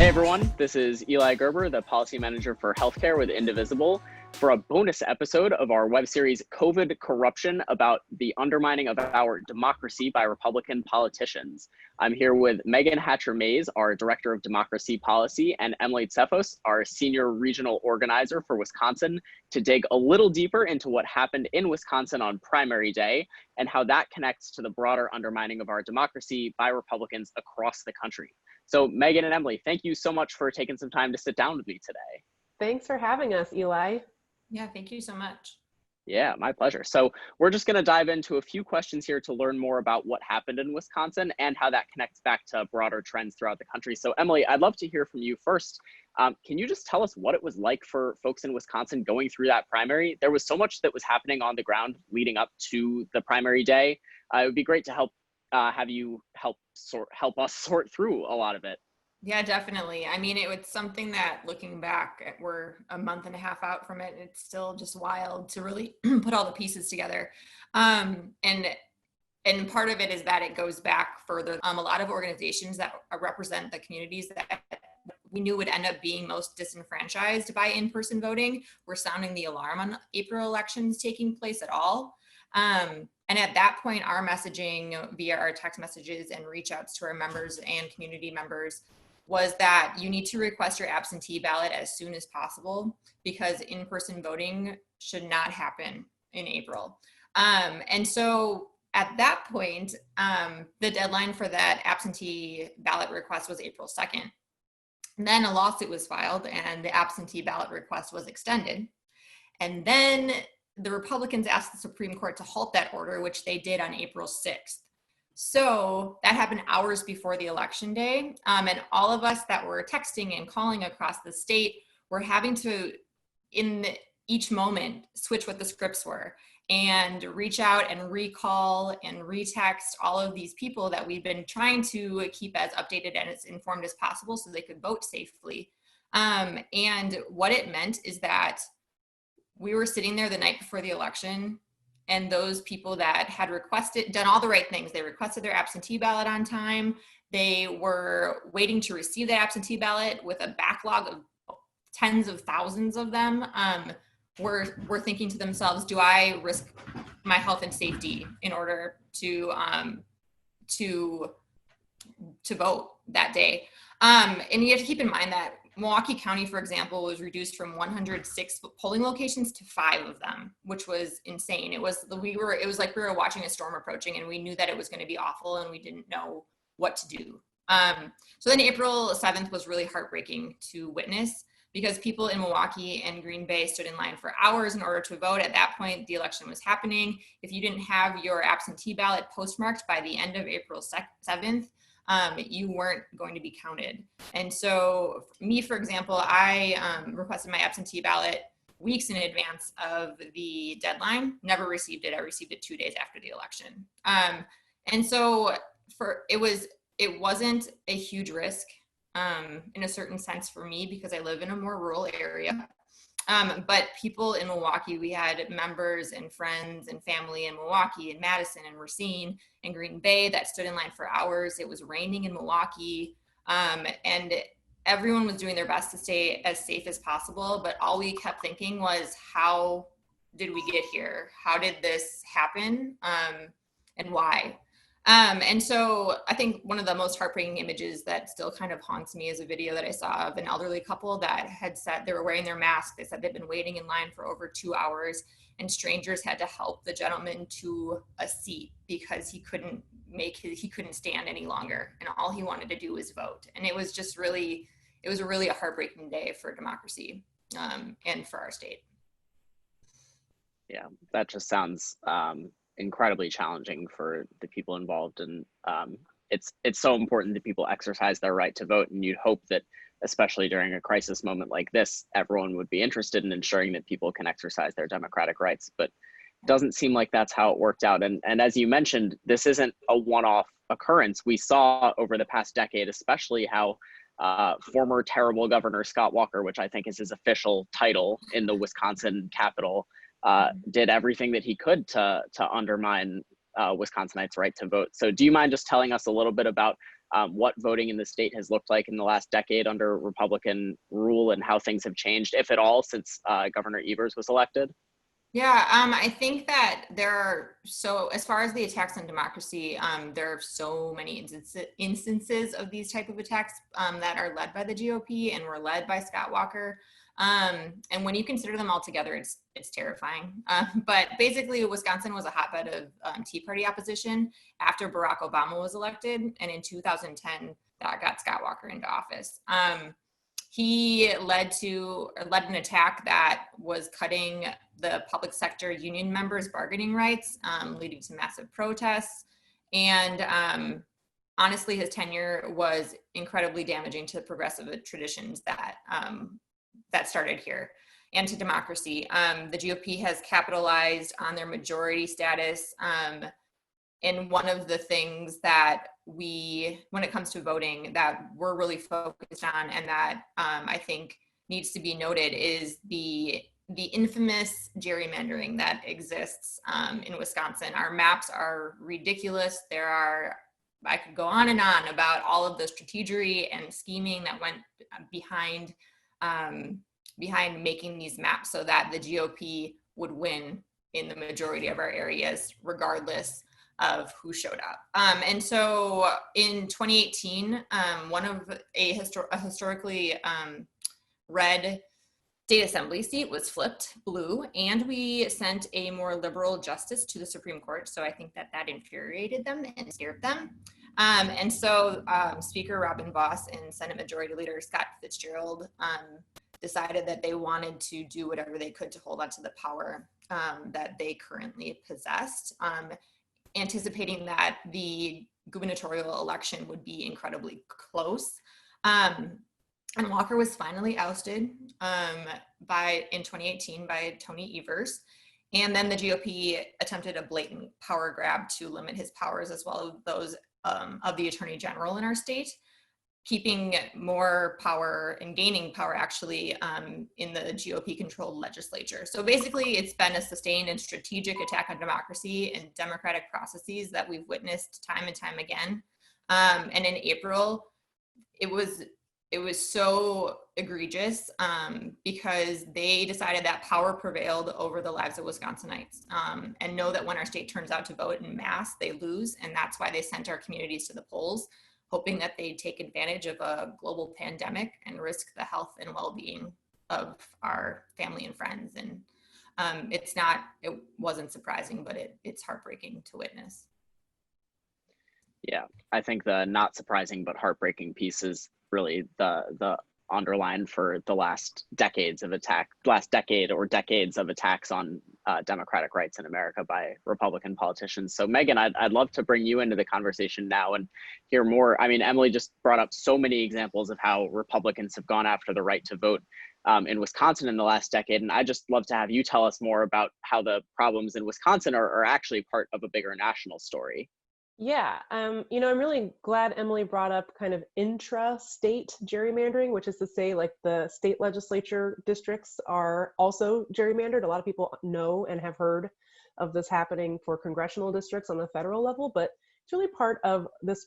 Hey everyone, this is Eli Gerber, the Policy Manager for Healthcare with Indivisible, for a bonus episode of our web series, COVID Corruption, about the undermining of our democracy by Republican politicians. I'm here with Meagan Hatcher-Mays, our Director of Democracy Policy, and Emily Tseffos, our Senior Regional Organizer for Wisconsin, to dig a little deeper into what happened in Wisconsin on primary day and how that connects to the broader undermining of our democracy by Republicans across the country. So Meagan and Emily, thank you so much for taking some time to sit down with me today. Thanks for having us, Eli. Yeah, thank you so much. Yeah, my pleasure. So we're just going to dive into a few questions here to learn more about what happened in Wisconsin and how that connects back to broader trends throughout the country. So Emily, I'd love to hear from you first. Can you just tell us what it was like for folks in Wisconsin going through that primary? There was so much that was happening on the ground leading up to the primary day. It would be great to have you help us sort through a lot of it. Yeah, definitely. I mean, it was something that, looking back, we're a month and a half out from it. It's still just wild to really put all the pieces together. And part of it is that it goes back further. A lot of organizations that represent the communities that we knew would end up being most disenfranchised by in-person voting were sounding the alarm on April elections taking place at all. And at that point, our messaging via our text messages and reach outs to our members and community members was that you need to request your absentee ballot as soon as possible because in-person voting should not happen in April. And so at that point, the deadline for that absentee ballot request was April 2nd. And then a lawsuit was filed and the absentee ballot request was extended. And then the Republicans asked the Supreme Court to halt that order, which they did on April 6th. So that happened hours before the election day. And all of us that were texting and calling across the state were having to, each moment, switch what the scripts were and reach out and recall and retext all of these people that we've been trying to keep as updated and as informed as possible so they could vote safely. And what it meant is that we were sitting there the night before the election, and those people that had done all the right things, they requested their absentee ballot on time. They were waiting to receive that absentee ballot with a backlog of tens of thousands of them. Were thinking to themselves, do I risk my health and safety in order to vote that day? And you have to keep in mind that Milwaukee County, for example, was reduced from 106 polling locations to 5 of them, which was insane. It was like we were watching a storm approaching, and we knew that it was going to be awful, and we didn't know what to do. So then April 7th was really heartbreaking to witness because people in Milwaukee and Green Bay stood in line for hours in order to vote. At that point, the election was happening. If you didn't have your absentee ballot postmarked by the end of April 7th, you weren't going to be counted. And so me, for example, I requested my absentee ballot weeks in advance of the deadline, never received it. I received it 2 days after the election. And so it wasn't a huge risk in a certain sense for me because I live in a more rural area. But people in Milwaukee, we had members and friends and family in Milwaukee and Madison and Racine and Green Bay that stood in line for hours. It was raining in Milwaukee, and everyone was doing their best to stay as safe as possible. But all we kept thinking was, how did we get here? How did this happen? And why? And so I think one of the most heartbreaking images that still kind of haunts me is a video that I saw of an elderly couple that had said they were wearing their mask. They said they'd been waiting in line for over 2 hours, and strangers had to help the gentleman to a seat because he couldn't stand any longer, and all he wanted to do was vote. And it was really a heartbreaking day for democracy and for our state. Yeah, that just sounds incredibly challenging for the people involved, and it's so important that people exercise their right to vote, and you'd hope that especially during a crisis moment like this, everyone would be interested in ensuring that people can exercise their democratic rights, but it doesn't seem like that's how it worked out. And as you mentioned, this isn't a one-off occurrence. We saw over the past decade especially how former terrible Governor Scott Walker, which I think is his official title in the Wisconsin Capitol, did everything that he could to undermine Wisconsinites' right to vote. So do you mind just telling us a little bit about what voting in the state has looked like in the last decade under Republican rule and how things have changed, if at all, since Governor Evers was elected? Yeah, I think that as far as the attacks on democracy, there are so many instances of these type of attacks that are led by the GOP and were led by Scott Walker. And when you consider them all together, it's terrifying. But basically, Wisconsin was a hotbed of Tea Party opposition after Barack Obama was elected, and in 2010, that got Scott Walker into office. He led an attack that was cutting the public sector union members' bargaining rights, leading to massive protests. And honestly, his tenure was incredibly damaging to the progressive traditions that started here and to democracy. The GOP has capitalized on their majority status. And one of the things that when it comes to voting, that we're really focused on and that I think needs to be noted is the infamous gerrymandering that exists in Wisconsin. Our maps are ridiculous. I could go on and on about all of the strategery and scheming that went behind making these maps so that the GOP would win in the majority of our areas, regardless of who showed up. And so in 2018, one of a historically red state assembly seat was flipped blue, and we sent a more liberal justice to the Supreme Court. So I think that infuriated them and scared them. And so Speaker Robin Voss and Senate Majority Leader Scott Fitzgerald decided that they wanted to do whatever they could to hold on to the power that they currently possessed, anticipating that the gubernatorial election would be incredibly close. And Walker was finally ousted in 2018 by Tony Evers. And then the GOP attempted a blatant power grab to limit his powers as well as those of the Attorney General in our state, keeping more power and gaining power actually in the GOP controlled legislature. So basically it's been a sustained and strategic attack on democracy and democratic processes that we've witnessed time and time again. And in April, it was so egregious because they decided that power prevailed over the lives of Wisconsinites, and know that when our state turns out to vote in mass, they lose. And that's why they sent our communities to the polls, hoping that they'd take advantage of a global pandemic and risk the health and well-being of our family and friends. And it wasn't surprising, but it's heartbreaking to witness. Yeah, I think the not surprising but heartbreaking piece is really the underline for the last decade or decades of attacks on democratic rights in America by Republican politicians. So Meagan, I'd love to bring you into the conversation now and hear more. I mean, Emily just brought up so many examples of how Republicans have gone after the right to vote in Wisconsin in the last decade. And I'd just love to have you tell us more about how the problems in Wisconsin are actually part of a bigger national story. Yeah, I'm really glad Emily brought up kind of intra-state gerrymandering, which is to say like the state legislature districts are also gerrymandered. A lot of people know and have heard of this happening for congressional districts on the federal level, but it's really part of this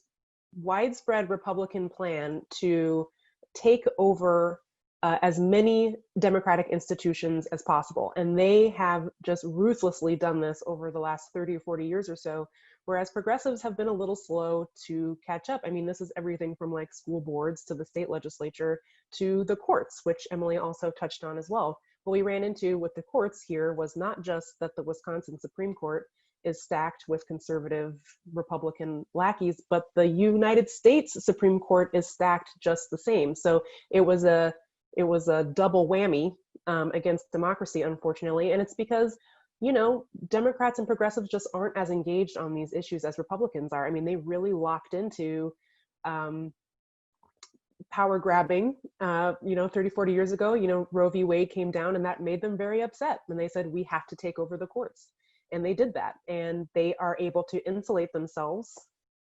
widespread Republican plan to take over as many democratic institutions as possible. And they have just ruthlessly done this over the last 30 or 40 years or so, whereas progressives have been a little slow to catch up. I mean, this is everything from like school boards to the state legislature to the courts, which Emily also touched on as well. What we ran into with the courts here was not just that the Wisconsin Supreme Court is stacked with conservative Republican lackeys, but the United States Supreme Court is stacked just the same. So it was a double whammy against democracy, unfortunately. And it's because, Democrats and progressives just aren't as engaged on these issues as Republicans are. I mean, they really locked into power grabbing, 30, 40 years ago. Roe v. Wade came down and that made them very upset. And they said, we have to take over the courts. And they did that. And they are able to insulate themselves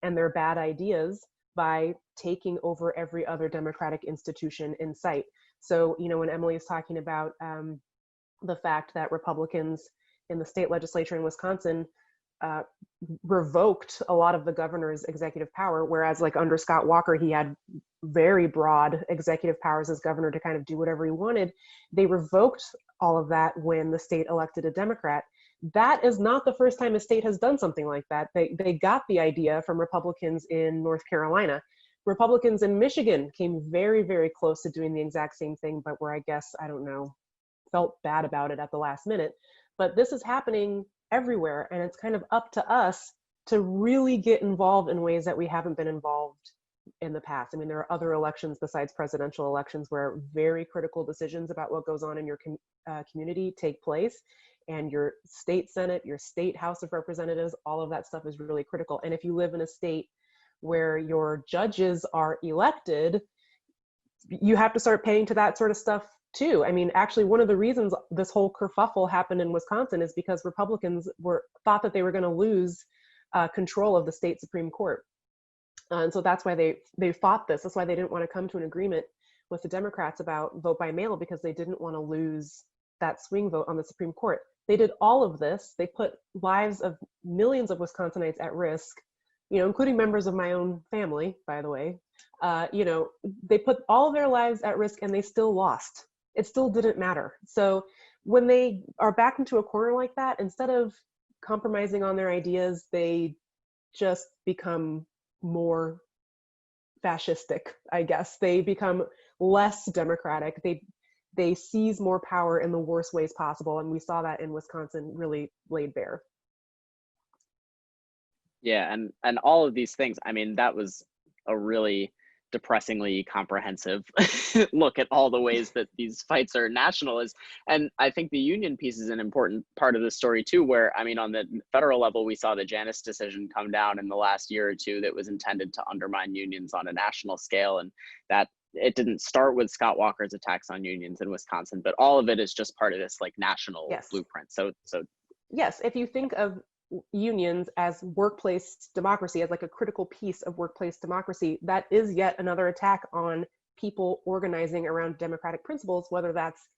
and their bad ideas by taking over every other democratic institution in sight. So, when Emily is talking about the fact that Republicans in the state legislature in Wisconsin revoked a lot of the governor's executive power, whereas like under Scott Walker, he had very broad executive powers as governor to kind of do whatever he wanted. They revoked all of that when the state elected a Democrat. That is not the first time a state has done something like that. They got the idea from Republicans in North Carolina. Republicans in Michigan came very, very close to doing the exact same thing, but where I guess, I don't know, felt bad about it at the last minute. But this is happening everywhere, and it's kind of up to us to really get involved in ways that we haven't been involved in the past. I mean, there are other elections besides presidential elections where very critical decisions about what goes on in your community take place, and your state Senate, your state House of Representatives, all of that stuff is really critical. And if you live in a state where your judges are elected, you have to start paying to that sort of stuff too. I mean, actually, one of the reasons this whole kerfuffle happened in Wisconsin is because Republicans thought that they were going to lose control of the state Supreme Court. And so that's why they fought this. That's why they didn't want to come to an agreement with the Democrats about vote by mail, because they didn't want to lose that swing vote on the Supreme Court. They did all of this. They put lives of millions of Wisconsinites at risk, including members of my own family, by the way. They put all of their lives at risk and they still lost. It still didn't matter. So when they are backed into a corner like that, instead of compromising on their ideas, they just become more fascistic, I guess. They become less democratic. They seize more power in the worst ways possible. And we saw that in Wisconsin really laid bare. Yeah, and all of these things, I mean, that was a really depressingly comprehensive look at all the ways that these fights are nationalist. And I think the union piece is an important part of the story too, where, I mean, on the federal level, we saw the Janus decision come down in the last year or two that was intended to undermine unions on a national scale. And that it didn't start with Scott Walker's attacks on unions in Wisconsin, but all of it is just part of this like national blueprint. So yes, if you think of unions as workplace democracy, as like a critical piece of workplace democracy, that is yet another attack on people organizing around democratic principles, whether that's,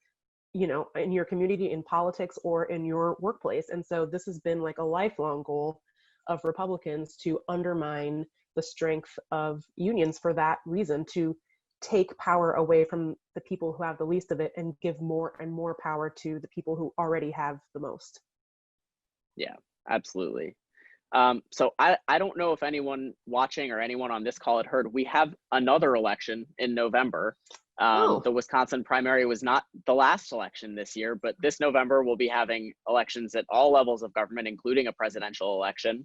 in your community, in politics, or in your workplace. And so this has been like a lifelong goal of Republicans to undermine the strength of unions for that reason, to take power away from the people who have the least of it and give more and more power to the people who already have the most. Yeah. Absolutely. So I don't know if anyone watching or anyone on this call had heard, we have another election in November. The Wisconsin primary was not the last election this year, but this November we'll be having elections at all levels of government, including a presidential election.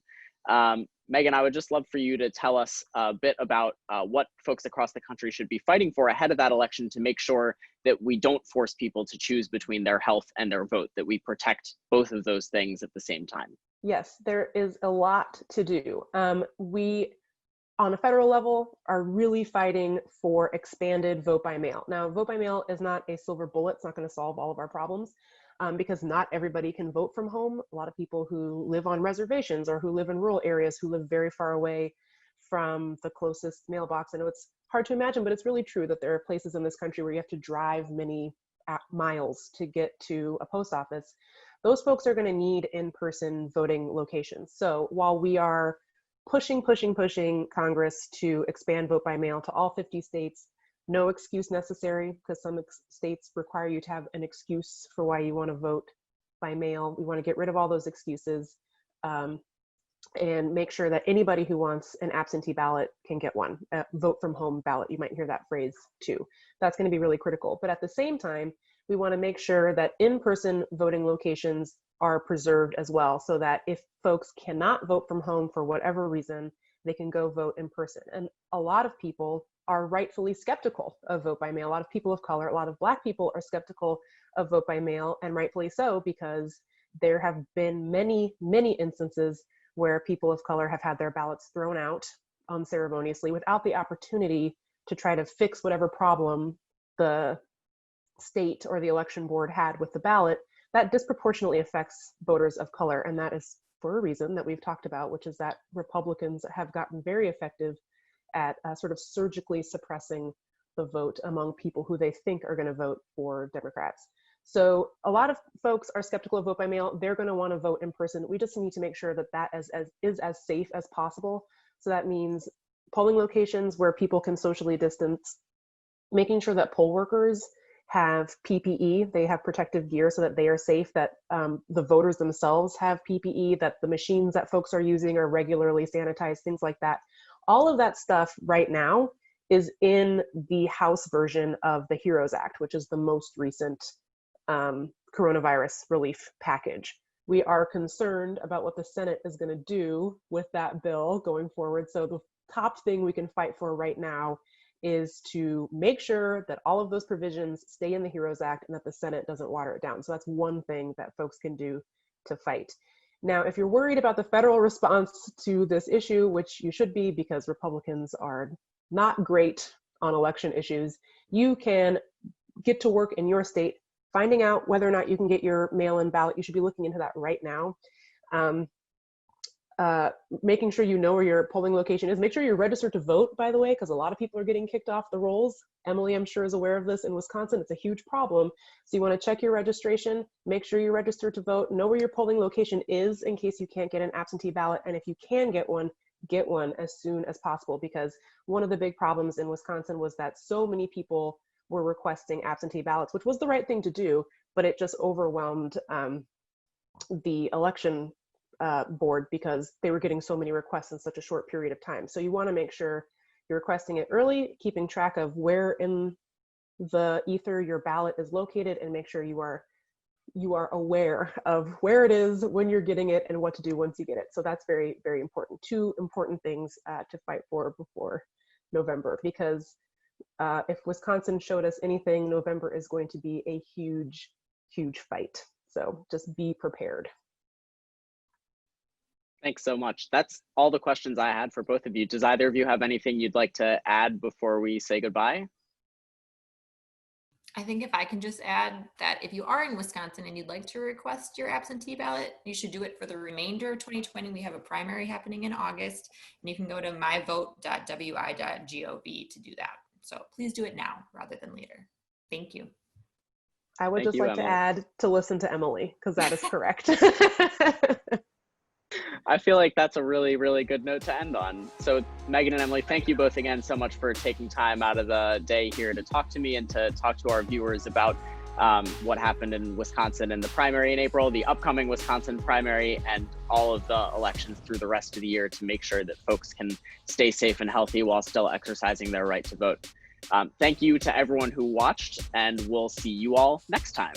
Meagan, I would just love for you to tell us a bit about what folks across the country should be fighting for ahead of that election to make sure that we don't force people to choose between their health and their vote, that we protect both of those things at the same time. Yes, there is a lot to do. We, on a federal level, are really fighting for expanded vote by mail. Now, vote by mail is not a silver bullet. It's not going to solve all of our problems because not everybody can vote from home. A lot of people who live on reservations or who live in rural areas, who live very far away from the closest mailbox. I know it's hard to imagine, but it's really true that there are places in this country where you have to drive many miles to get to a post office. Those folks are going to need in-person voting locations. So while we are pushing Congress to expand vote by mail to all 50 states, no excuse necessary, because some states require you to have an excuse for why you want to vote by mail. We want to get rid of all those excuses and make sure that anybody who wants an absentee ballot can get one, a vote from home ballot. You might hear that phrase too. That's going to be really critical. But at the same time, we want to make sure that in-person voting locations are preserved as well, so that if folks cannot vote from home for whatever reason, they can go vote in person. And a lot of people are rightfully skeptical of vote by mail. A lot of people of color, a lot of Black people are skeptical of vote by mail, and rightfully so, because there have been many instances where people of color have had their ballots thrown out unceremoniously without the opportunity to try to fix whatever problem the state or the election board had with the ballot. That disproportionately affects voters of color. And that is for a reason that we've talked about, which is that Republicans have gotten very effective at sort of surgically suppressing the vote among people who they think are going to vote for Democrats. So a lot of folks are skeptical of vote by mail. They're going to want to vote in person. We just need to make sure that that is as safe as possible. So that means polling locations where people can socially distance, making sure that poll workers have PPE, they have protective gear so that they are safe, that the voters themselves have PPE, that the machines that folks are using are regularly sanitized, things like that. All of that stuff right now is in the House version of the HEROES Act, which is the most recent coronavirus relief package. We are concerned about what the Senate is going to do with that bill going forward. So the top thing we can fight for right now is to make sure that all of those provisions stay in the HEROES Act and that the Senate doesn't water it down. So that's one thing that folks can do to fight. Now, if you're worried about the federal response to this issue, which you should be because Republicans are not great on election issues, you can get to work in your state finding out whether or not you can get your mail-in ballot. You should be looking into that right now. Making sure you know where your polling location is. Make sure you're registered to vote, by the way, because a lot of people are getting kicked off the rolls. Emily, I'm sure, is aware of this in Wisconsin. It's a huge problem. So you want to check your registration, make sure you're registered to vote, know where your polling location is in case you can't get an absentee ballot. And if you can get one as soon as possible, because one of the big problems in Wisconsin was that so many people were requesting absentee ballots, which was the right thing to do, but it just overwhelmed the election board because they were getting so many requests in such a short period of time. So you want to make sure you're requesting it early, keeping track of where in the ether your ballot is located, and make sure you are aware of where it is, when you're getting it, and what to do once you get it. So that's very, very important. Two important things to fight for before November, because if Wisconsin showed us anything, November is going to be a huge, huge fight. So just be prepared. Thanks so much. That's all the questions I had for both of you. Does either of you have anything you'd like to add before we say goodbye? I think if I can just add that if you are in Wisconsin and you'd like to request your absentee ballot, you should do it for the remainder of 2020. We have a primary happening in August, and you can go to myvote.wi.gov to do that. So please do it now rather than later. Thank you. I would just like to add to listen to Emily, because that is correct. I feel like that's a really, really good note to end on. So Meagan and Emily, thank you both again so much for taking time out of the day here to talk to me and to talk to our viewers about what happened in Wisconsin in the primary in April, the upcoming Wisconsin primary, and all of the elections through the rest of the year to make sure that folks can stay safe and healthy while still exercising their right to vote. Thank you to everyone who watched, and we'll see you all next time.